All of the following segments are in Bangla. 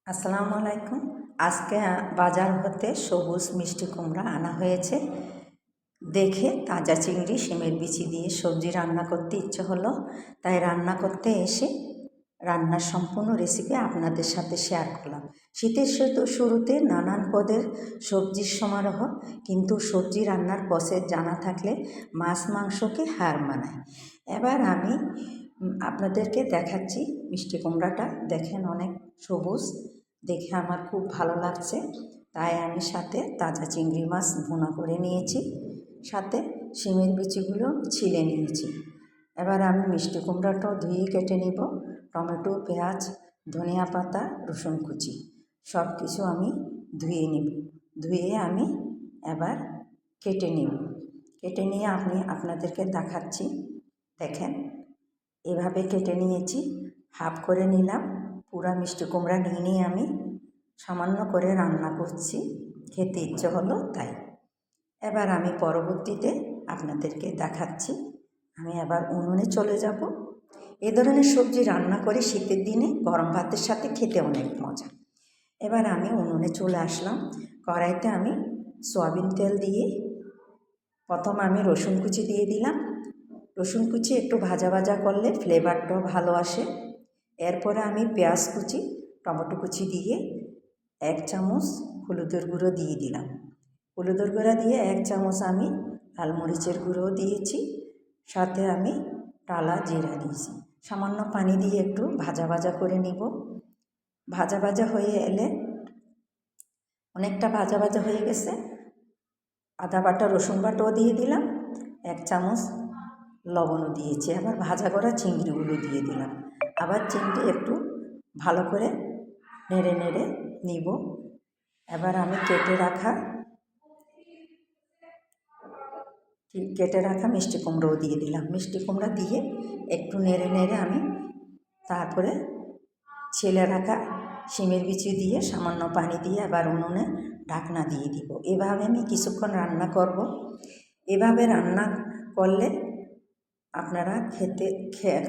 আসসালামু আলাইকুম। আজকে বাজার হতে সবুজ মিষ্টি কুমড়া আনা হয়েছে। দেখে তাজা চিংড়ি শিমের বিচি দিয়ে সবজি রান্না করতে ইচ্ছে হলো, তাই রান্না করতে এসে রান্নার সম্পূর্ণ রেসিপি আপনাদের সাথে শেয়ার করলাম। শীতের শুরুতে নানান পদের সবজির সমারোহ, কিন্তু সবজি রান্নার প্রসেস জানা থাকলে মাছ মাংসকে হার মানায়। এবার আমি আপনাদেরকে দেখাচ্ছি মিষ্টি কুমড়াটা। দেখেন অনেক সবুজ, দেখে আমার খুব ভালো লাগছে, তাই আমি সাথে তাজা চিংড়ি মাছ ভুনা করে নিয়েছি, সাথে শিমের বিচিগুলো ছিলে নিয়েছি। এবার আমি মিষ্টি কুমড়াটাও ধুয়ে কেটে নিব। টমেটো, পেঁয়াজ, ধনিয়া পাতা, রসুন কুচি সব কিছু আমি ধুয়ে নিব। ধুয়ে আমি এবার কেটে নিব। কেটে নিয়ে আপনাদেরকে দেখাচ্ছি। দেখেন এভাবে কেটে নিয়েছি, হাফ করে নিলাম। পুরা মিষ্টি কুমড়া নিয়ে আমি সামান্য করে রান্না করছি, খেতে ইচ্ছে হলো তাই। এবার আমি পরবর্তীতে আপনাদেরকে দেখাচ্ছি। আমি আবার উনুনে চলে যাব। এ ধরনের সবজি রান্না করে শীতের দিনে গরম ভাতের সাথে খেতে অনেক মজা। এবার আমি উনুনে চলে আসলাম। কড়াইতে আমি সয়াবিন তেল দিয়ে প্রথম আমি রসুন কুচি দিয়ে দিলাম। রসুন কুচি একটু ভাজা ভাজা করলে ফ্লেভারটাও ভালো আসে। এরপরে আমি পেঁয়াজ কুচি, টমেটো কুচি দিয়ে 1 চামচ হলুদের গুঁড়ো দিয়ে দিলাম। হলুদের গুঁড়া দিয়ে 1 চামচ আমি লাল মরিচের গুঁড়ো দিয়েছি, সাথে আমি টালা জিরা দিয়েছি। সামান্য পানি দিয়ে একটু ভাজা ভাজা করে নিব। ভাজা ভাজা হয়ে এলে, অনেকটা ভাজা ভাজা হয়ে গেছে, আদা বাটা রসুন বাটাও দিয়ে দিলাম, 1 চামচ লবণও দিয়েছি। আবার ভাজা করা চিংড়িগুলো দিয়ে দিলাম। আবার চিংড়ি একটু ভালো করে নেড়ে নেড়ে নিব। এবার আমি কেটে রাখা মিষ্টি কুমড়োও দিয়ে দিলাম। মিষ্টি কুমড়া দিয়ে একটু নেড়ে নেড়ে আমি তারপরে ছেলে রাখা শিমের বিচি দিয়ে সামান্য পানি দিয়ে আবার উনুনে ঢাকনা দিয়ে দিব। এভাবে আমি কিছুক্ষণ রান্না করব। এভাবে রান্না করলে আপনারা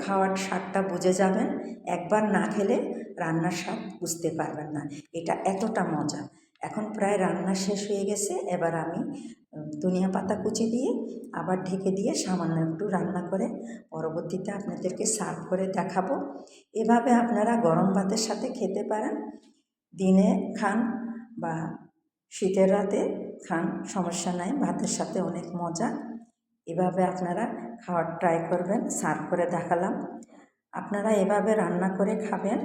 খাওয়ার স্বাদটা বুঝে যাবেন। একবার না খেলে রান্নার স্বাদ বুঝতে পারবেন না, এটা এতটা মজা। এখন প্রায় রান্না শেষ হয়ে গেছে। এবার আমি ধনিয়া পাতা কুচি দিয়ে আবার ঢেকে দিয়ে সামান্য একটু রান্না করে পরবর্তীতে আপনাদেরকে সার্ভ করে দেখাবো। এভাবে আপনারা গরম ভাতের সাথে খেতে পারেন। দিনে খান বা শীতের রাতে খান, সমস্যা নাই, ভাতের সাথে অনেক মজা। এভাবে আপনারা খাওয়ার ট্রাই করবেন। সার্ভ করে দেখালাম। আপনারা এভাবে রান্না করে খাবেন।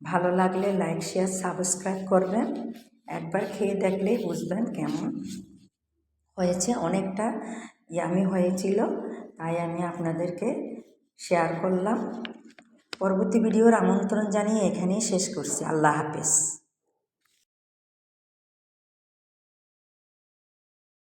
ভালো লাগলে লাইক, শেয়ার, সাবস্ক্রাইব করবেন। একবার খেয়ে দেখলেই বুঝবেন কেমন হয়েছে। অনেকটা ইয়ামি হয়েছিল, তাই আমি আপনাদেরকে শেয়ার করলাম। পরবর্তী ভিডিওর আমন্ত্রণ জানিয়ে এখানেই শেষ করছি। আল্লাহ হাফেজ।